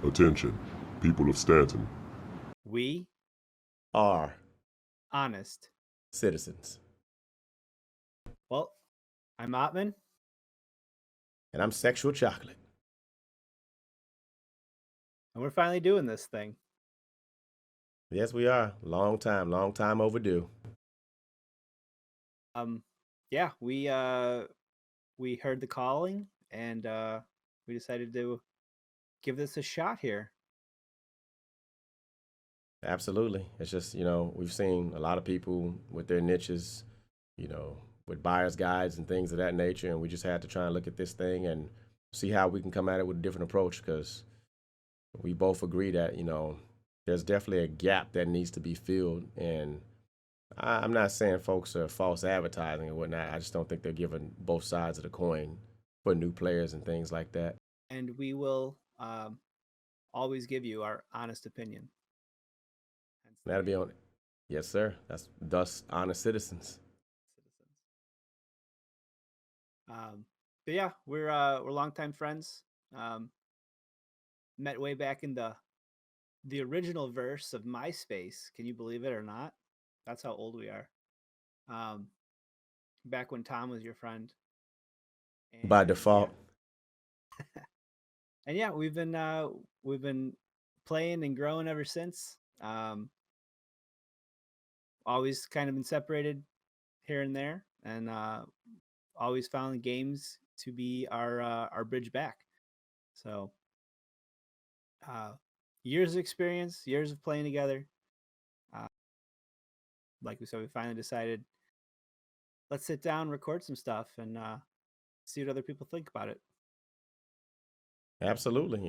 Attention, people of Stanton. We Are honest. citizens. Well, I'm Ottman, And I'm sexual chocolate. and we're finally doing this thing. Yes, we are. Long time overdue. Yeah, we heard the calling, and we decided to give this a shot here. Absolutely. It's just, we've seen a lot of people with their niches, with buyer's guides and things of that nature. And we just had to try and look at this thing and see how we can come at it with a different approach because we both agree that, there's definitely a gap that needs to be filled. And I'm not saying folks are false advertising and whatnot. I just don't think they're giving both sides of the coin for new players and things like that. And we will always give you our honest opinion. Hence the That'll be name, on it. Yes, sir. That's thus honest citizens. Citizens. But yeah, we're longtime friends. Met way back in the original verse of MySpace. Can you believe it or not? That's how old we are. Um, Back when Tom was your friend. By And default. yeah, we've been playing and growing ever since. Always kind of been separated here and there, and always found games to be our bridge back. So years of experience, years of playing together. Uh, like we said, we finally decided let's sit down, record some stuff, and see what other people think about it. Absolutely.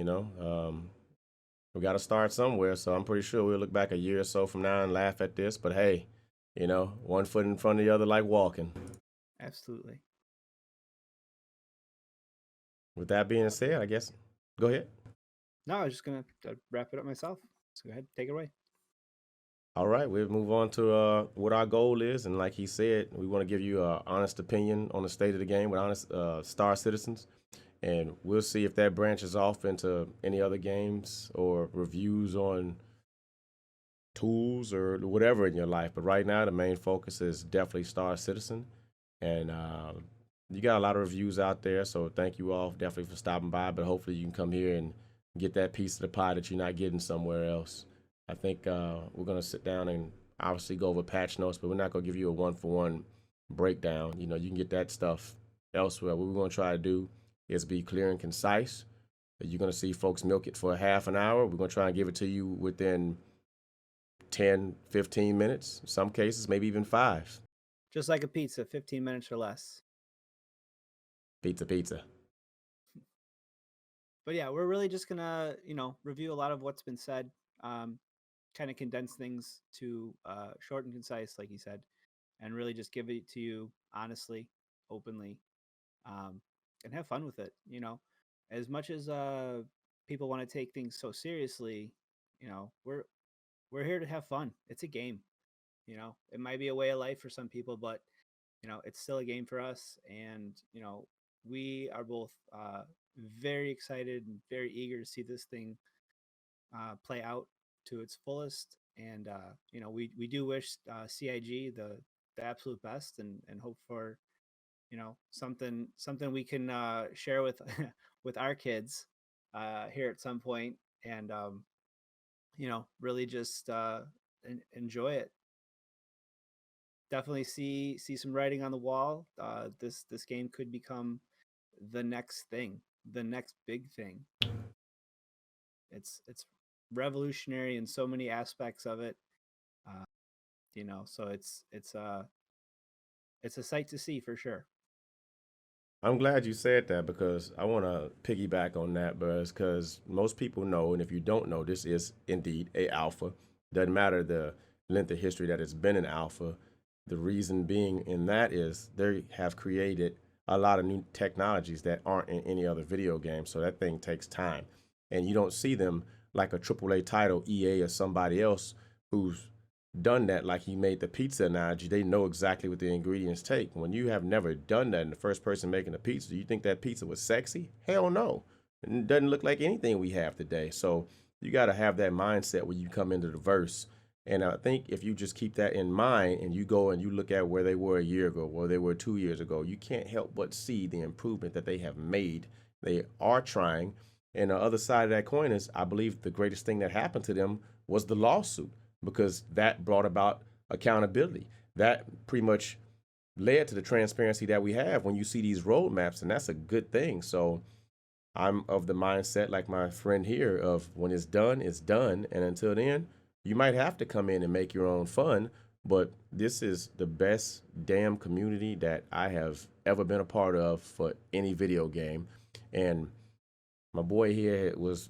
We got to start somewhere. So I'm pretty sure we'll look back a year or so from now and laugh at this. But hey, one foot in front of the other like walking. Absolutely. With that being said, I guess go ahead. No, I was just gonna wrap it up myself. So go ahead, take it away. All right, we'll move on to what our goal is. And like he said, we want to give you an honest opinion on the state of the game with honest star citizens. And we'll see if that branches off into any other games or reviews on tools or whatever in your life. But right now, the main focus is definitely Star Citizen. And you got a lot of reviews out there. So thank you all definitely for stopping by. But hopefully, you can come here and get that piece of the pie that you're not getting somewhere else. I think we're going to sit down and obviously go over patch notes, but we're not going to give you a one for one breakdown. You can get that stuff elsewhere. What we're going to try to do is be clear and concise. You're going to see folks milk it for a half an hour. We're going to try and give it to you within 10, 15 minutes, some cases, maybe even 5. Just like a pizza, 15 minutes or less. Pizza. But yeah, we're really just gonna, review a lot of what's been said, kind of condense things to short and concise, like you said, and really just give it to you honestly, openly, and have fun with it. As much as people want to take things so seriously, we're here to have fun. It's a game. It might be a way of life for some people, but it's still a game for us. And we are both very excited and very eager to see this thing play out to its fullest. And we do wish CIG the absolute best, and hope for something we can share with with our kids here at some point, and really just enjoy it. Definitely see some writing on the wall. This game could become the next thing, the next big thing. It's revolutionary in so many aspects of it. So it's a sight to see for sure. I'm glad you said that because I want to piggyback on that, Buzz, because most people know, and if you don't know, this is indeed a alpha. Doesn't matter the length of history that it's been an alpha. The reason being in that is they have created a lot of new technologies that aren't in any other video game. So that thing takes time. And you don't see them like a AAA title, EA or somebody else who's done that, like he made the pizza analogy. They know exactly what the ingredients take. When you have never done that and the first person making a pizza, do you think that pizza was sexy? Hell no. It doesn't look like anything we have today. So you got to have that mindset when you come into the verse. And I think if you just keep that in mind and you go and you look at where they were a year ago, where they were 2 years ago, you can't help but see the improvement that they have made. They are trying. And the other side of that coin is, I believe the greatest thing that happened to them was the lawsuit, because that brought about accountability. That pretty much led to the transparency that we have when you see these roadmaps, and that's a good thing. So I'm of the mindset, like my friend here, of when it's done, it's done. And until then, you might have to come in and make your own fun. But this is the best damn community that I have ever been a part of for any video game. And my boy here was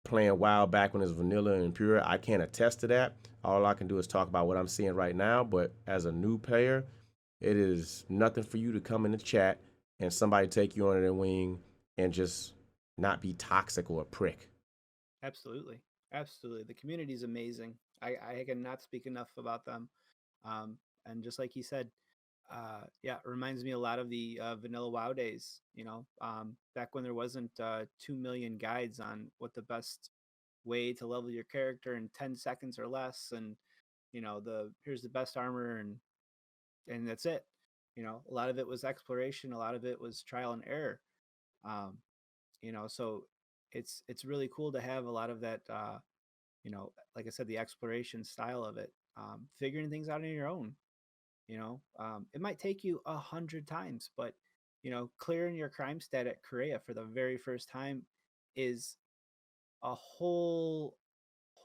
playing WoW back when it was vanilla and pure. I can't attest to that. All I can do is talk about what I'm seeing right now. But as a new player, it is nothing for you to come in the chat and somebody take you under their wing and just not be toxic or a prick. Absolutely. Absolutely. The community is amazing. I cannot speak enough about them. And just like he said, yeah, it reminds me a lot of the vanilla WoW days, back when there wasn't 2 million guides on what the best way to level your character in 10 seconds or less. And, here's the best armor, and that's it. A lot of it was exploration. A lot of it was trial and error. Um, so it's really cool to have a lot of that, like I said, the exploration style of it, figuring things out on your own. It might take you 100 times, but clearing your crime stat at Korea for the very first time is a whole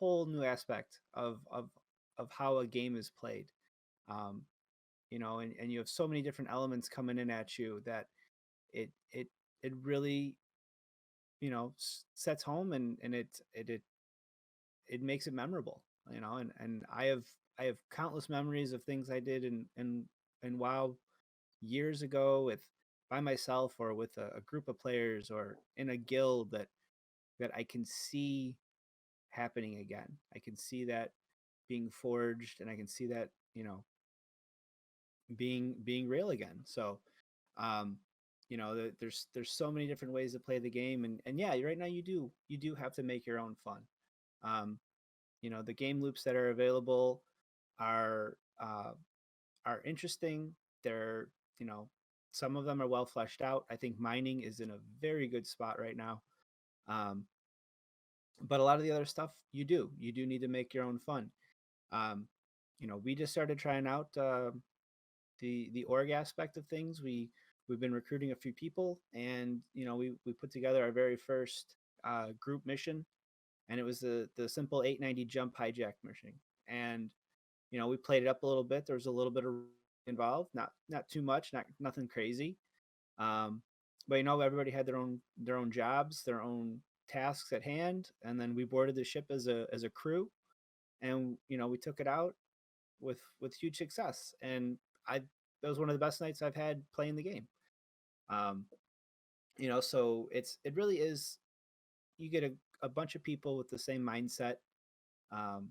new aspect of how a game is played. um, and you have so many different elements coming in at you that it it it really sets home, and it makes it memorable. And I have countless memories of things I did in WoW years ago, with by myself or with a group of players or in a guild, that I can see happening again. I can see that being forged, and I can see that being real again. So um there's so many different ways to play the game, and yeah, right now you do have to make your own fun. um the game loops that are available are interesting. They're some of them are well fleshed out. I think mining is in a very good spot right now. um but a lot of the other stuff, you do need to make your own fun. um we just started trying out the org aspect of things. We've been recruiting a few people, and we put together our very first group mission, and it was the simple 890 jump hijack mission. And we played it up a little bit. There was a little bit of involved, not too much, nothing crazy. um, but everybody had their own jobs, their own tasks at hand, and then we boarded the ship as a crew, and we took it out with huge success. And I that was one of the best nights I've had playing the game. Um, so it really is. You get a bunch of people with the same mindset, um,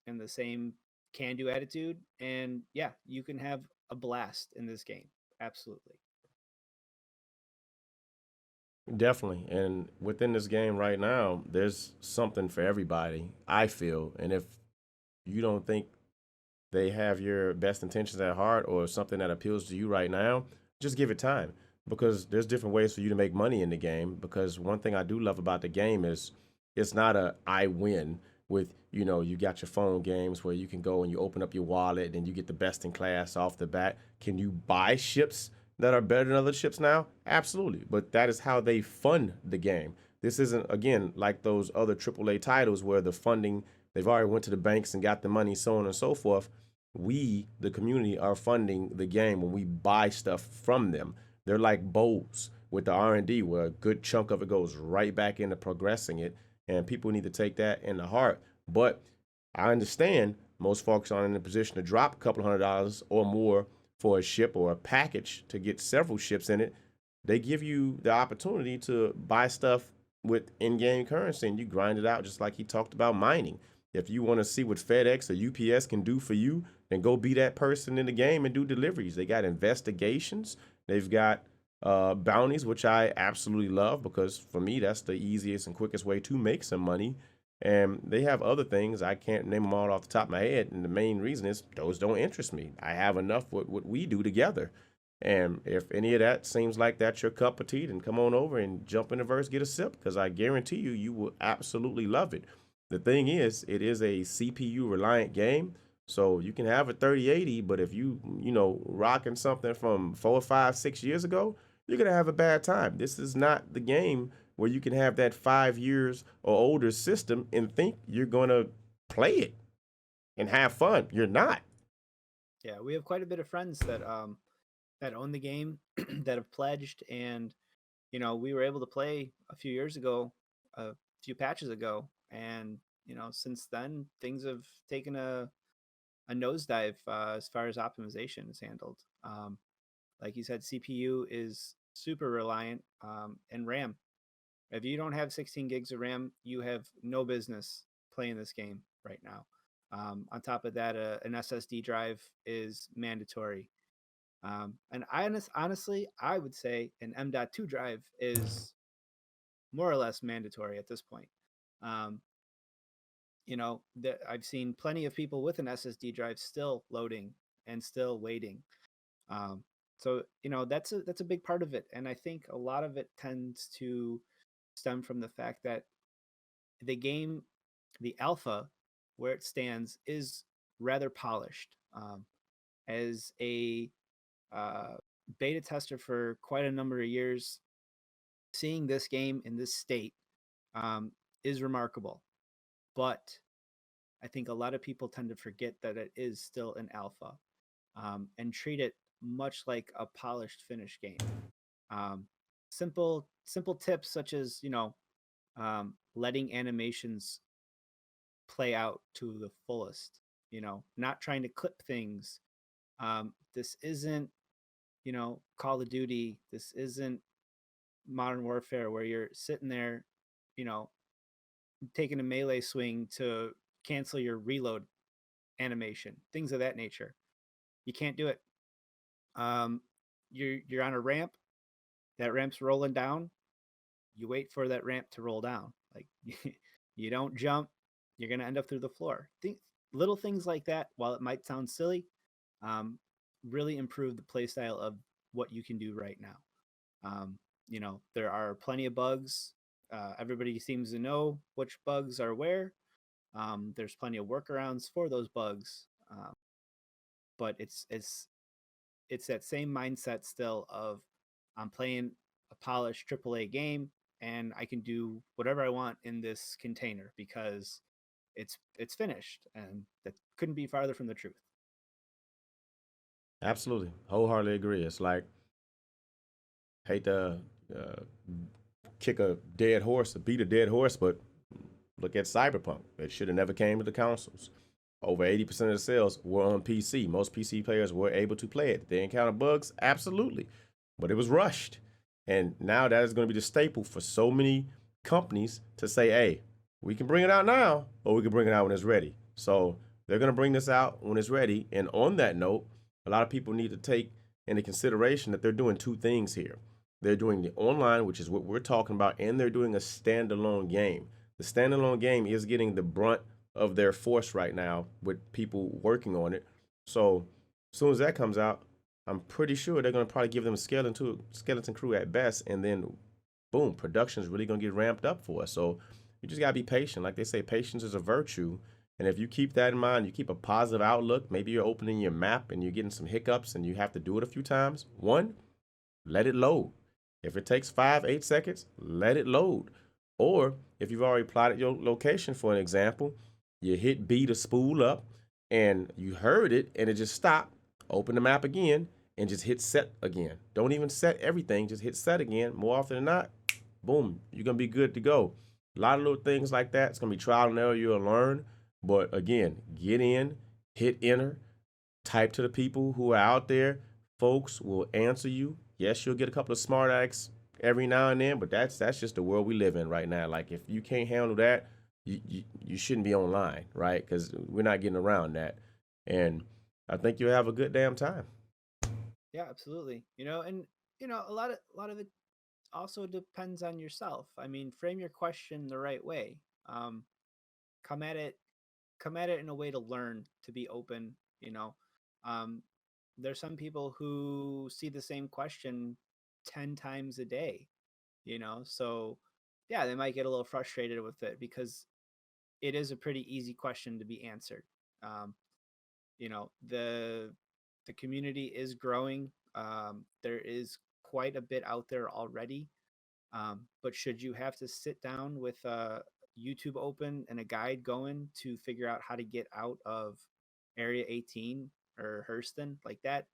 and the same can-do attitude, and yeah, you can have a blast in this game. Absolutely. Definitely. And within this game right now, there's something for everybody, I feel. And if you don't think they have your best intentions at heart or something that appeals to you right now, just give it time, because there's different ways for you to make money in the game. Because one thing I do love about the game is it's not a I win with, you got your phone games where you can go and you open up your wallet and you get the best in class off the bat. Can you buy ships that are better than other ships now? Absolutely. But that is how they fund the game. This isn't, again, like those other AAA titles where the funding, they've already went to the banks and got the money, so on and so forth. We, the community, are funding the game when we buy stuff from them. They're like bows with the R&D, where a good chunk of it goes right back into progressing it, and people need to take that in the heart. But I understand most folks aren't in a position to drop a couple $100 or more for a ship or a package to get several ships in it. They give you the opportunity to buy stuff with in-game currency, and you grind it out, just like he talked about mining. If you want to see what FedEx or UPS can do for you, then go be that person in the game and do deliveries. They got investigations. They've got bounties, which I absolutely love because for me, that's the easiest and quickest way to make some money. And they have other things. I can't name them all off the top of my head. And the main reason is those don't interest me. I have enough with what we do together. And if any of that seems like that's your cup of tea, then come on over and jump in the verse, get a sip, because I guarantee you, you will absolutely love it. The thing is, it is a CPU reliant game. So you can have a 3080, but if rocking something from 4 or 5, 6 years ago, you're gonna have a bad time. This is not the game where you can have that 5 years or older system and think you're gonna play it and have fun. You're not. Yeah, we have quite a bit of friends that own the game, that have pledged, and we were able to play a few years ago, a few patches ago, and since then things have taken a nosedive as far as optimization is handled. Like you said, CPU is super reliant, and RAM. If you don't have 16 gigs of RAM, you have no business playing this game right now. On top of that, an SSD drive is mandatory. And honestly, I would say an M.2 drive is more or less mandatory at this point. Um, I've seen plenty of people with an SSD drive still loading and still waiting. Um, so that's a big part of it, and I think a lot of it tends to stem from the fact that the game, the alpha, where it stands, is rather polished. As a uh, beta tester for quite a number of years, seeing this game in this state is remarkable. But I think a lot of people tend to forget that it is still an alpha, and treat it much like a polished, finished game. Um, simple tips such as letting animations play out to the fullest. Not trying to clip things. This isn't Call of Duty. This isn't Modern Warfare where you're sitting there, you know, taking a melee swing to cancel your reload animation, things of that nature. You can't do it. Um, you're on a ramp. That ramp's rolling down. You wait for that ramp to roll down. Like you don't jump. You're gonna end up through the floor. Little things like that, while it might sound silly, um, really improve the playstyle of what you can do right now. There are plenty of bugs. Everybody seems to know which bugs are where. There's plenty of workarounds for those bugs, but it's that same mindset still of I'm playing a polished AAA game and I can do whatever I want in this container because it's finished, and that couldn't be farther from the truth. Absolutely, wholeheartedly agree. It's like hate to uh, kick a dead horse or beat a dead horse, but look at Cyberpunk. It should have never came to the consoles. Over 80% of the sales were on PC. Most PC players were able to play it. Did they encounter bugs? Absolutely. But it was rushed. And now that is going to be the staple for so many companies to say, hey, we can bring it out now, or we can bring it out when it's ready. So they're going to bring this out when it's ready. And on that note, a lot of people need to take into consideration that they're doing two things here. They're doing the online, which is what we're talking about, and they're doing a standalone game. The standalone game is getting the brunt of their force right now with people working on it. So as soon as that comes out, I'm pretty sure they're going to probably give them a skeleton crew at best, and then boom, production is really going to get ramped up for us. So you just got to be patient. Like they say, patience is a virtue. And if you keep that in mind, you keep a positive outlook. Maybe you're opening your map and you're getting some hiccups and you have to do it a few times. One, let it load. If it takes 5, 8 seconds, let it load. Or if you've already plotted your location, for an example, you hit B to spool up and you heard it and it just stopped. Open the map again and just hit set again. Don't even set everything, just hit set again. More often than not, boom, you're going to be good to go. A lot of little things like that. It's going to be trial and error. You'll learn. But again, get in, hit enter, type to the people who are out there. Folks will answer you. Yes, you'll get a couple of smart acts every now and then, but that's just the world we live in right now. Like if you can't handle that, you shouldn't be online, right? Because we're not getting around that. And I think you'll have a good damn time. Yeah, absolutely. And a lot of it also depends on yourself. I mean, frame your question the right way. Um, come at it come at it in a way to learn, to be open. You know, um, there's some people who see the same question 10 times a day. So yeah, they might get a little frustrated with it because it is a pretty easy question to be answered. Um, the community is growing. There is quite a bit out there already. But should you have to sit down with YouTube open and a guide going to figure out how to get out of Area 18 or Hurston like that,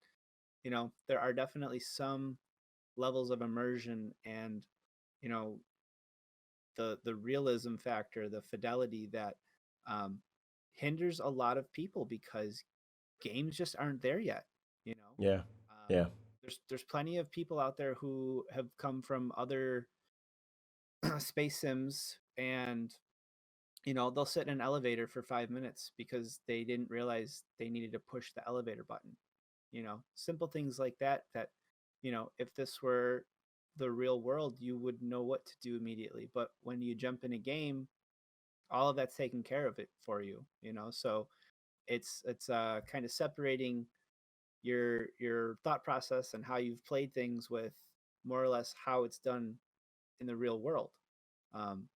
there are definitely some levels of immersion and you know the realism factor, the fidelity that um, hinders a lot of people because games just aren't there yet. You know, Yeah. um, Yeah. there's plenty of people out there who have come from other space sims, and they'll sit in an elevator for 5 minutes because they didn't realize they needed to push the elevator button. Simple things like that if this were the real world, you would know what to do immediately, but when you jump in a game, all of that's taken care of it for you. So it's kind of separating your thought process and how you've played things with more or less how it's done in the real world. um,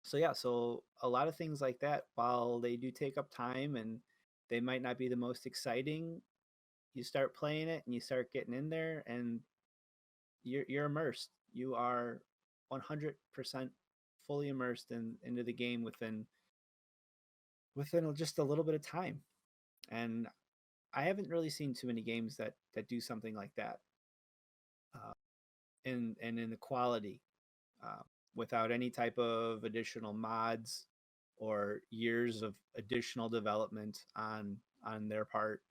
so yeah, so a lot of things like that, while they do take up time and they might not be the most exciting, you start playing it and you start getting in there and you're immersed. You are 100% fully immersed into the game within just a little bit of time. And I haven't really seen too many games that do something like that, uh, in the quality, uh, without any type of additional mods or years of additional development on their part.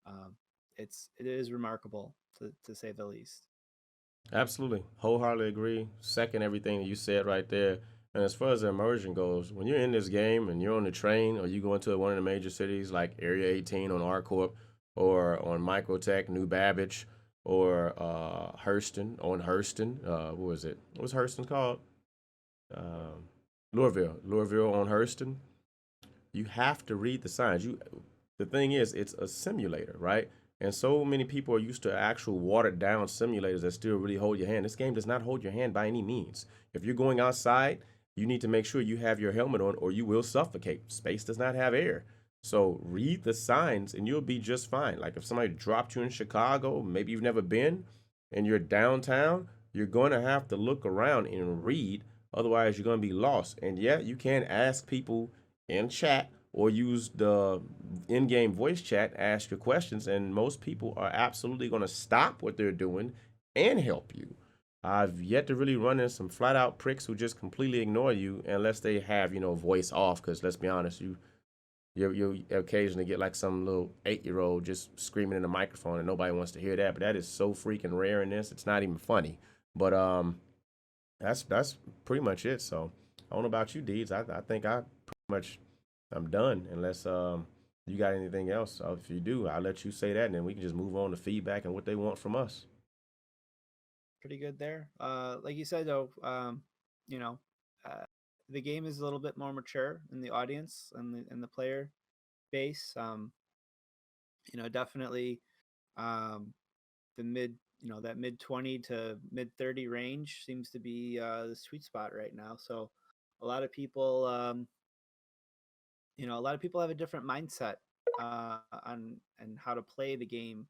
Um, it is remarkable to say the least. Absolutely. Wholeheartedly agree. Second everything that you said right there. And as far as the immersion goes, when you're in this game and you're on the train or you go into one of the major cities like Area 18 on R-Corp or on Microtech, New Babbage, or Hurston. What was it? What was Hurston called? Um, Louisville on Hurston. You have to read the signs. The thing is, it's a simulator, right? And so many people are used to actual watered down simulators that still really hold your hand. This game does not hold your hand by any means. If you're going outside, you need to make sure you have your helmet on or you will suffocate. Space does not have air. So read the signs and you'll be just fine. Like if somebody dropped you in Chicago, maybe you've never been, and you're downtown, you're going to have to look around and read. Otherwise, you're going to be lost. And yeah, you can ask people in chat or use the in-game voice chat, ask your questions, and most people are absolutely going to stop what they're doing and help you. I've yet to really run into some flat out pricks who just completely ignore you unless they have, voice off. Because let's be honest, you occasionally get like some little 8-year old just screaming in the microphone and nobody wants to hear that. But that is so freaking rare in this. It's not even funny. But that's pretty much it. So I don't know about you, Deeds. I think I pretty much I'm done unless you got anything else. So if you do, I'll let you say that, and then we can just move on to feedback and what they want from us. Pretty good there. Like you said, though, you know, uh, the game is a little bit more mature in the audience and the player base. Definitely, um, the that mid 20 to mid 30 range seems to be the sweet spot right now. So, a lot of people, a lot of people have a different mindset on and how to play the game.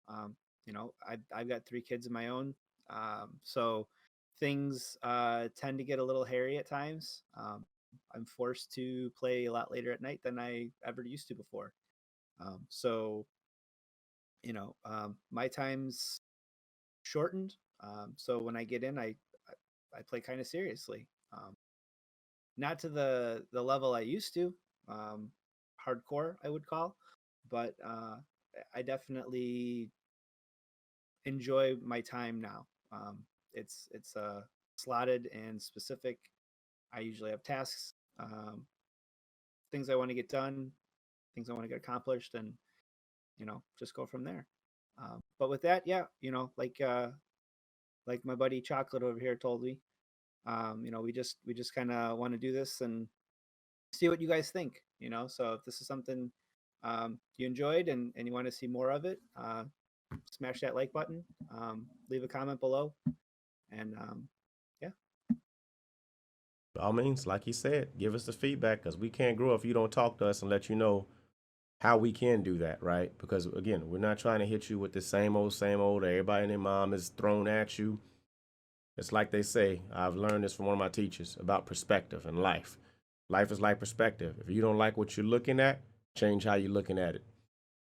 I've got 3 kids of my own, so things tend to get a little hairy at times. I'm forced to play a lot later at night than I ever used to before. So my time's shortened. So when I get in, I play kind of seriously. Not to the level I used to, um, hardcore I would call, but I definitely enjoy my time now. It's slotted and specific. I usually have tasks, things I want to get done, things I want to get accomplished, and just go from there. But with that, yeah, like my buddy Chocolate over here told me, we just kind of want to do this and see what you guys think. So if this is something you enjoyed and you want to see more of it, smash that like button, leave a comment below, and yeah. By all means, like he said, give us the feedback because we can't grow if you don't talk to us and let you know how we can do that, right? Because again, we're not trying to hit you with the same old, everybody and their mom is thrown at you. It's like they say, I've learned this from one of my teachers about perspective and life. Life is like perspective. If you don't like what you're looking at, change how you're looking at it.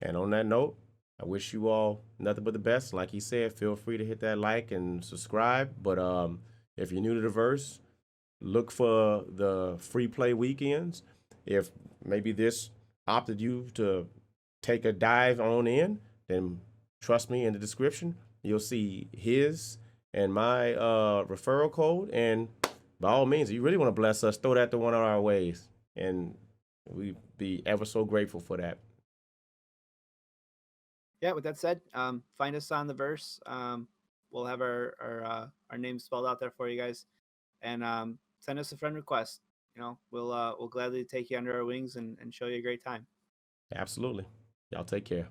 And on that note, I wish you all nothing but the best. Like he said, feel free to hit that like and subscribe. But if you're new to the verse, look for the free play weekends. If maybe this opted you to take a dive on in, then trust me, in the description, you'll see his and my referral code. And by all means, if you really want to bless us, throw that to one of our ways. And we'd be ever so grateful for that. Yeah, with that said, find us on the verse. We'll have our names spelled out there for you guys, and send us a friend request. We'll gladly take you under our wings and show you a great time. Absolutely. Y'all take care.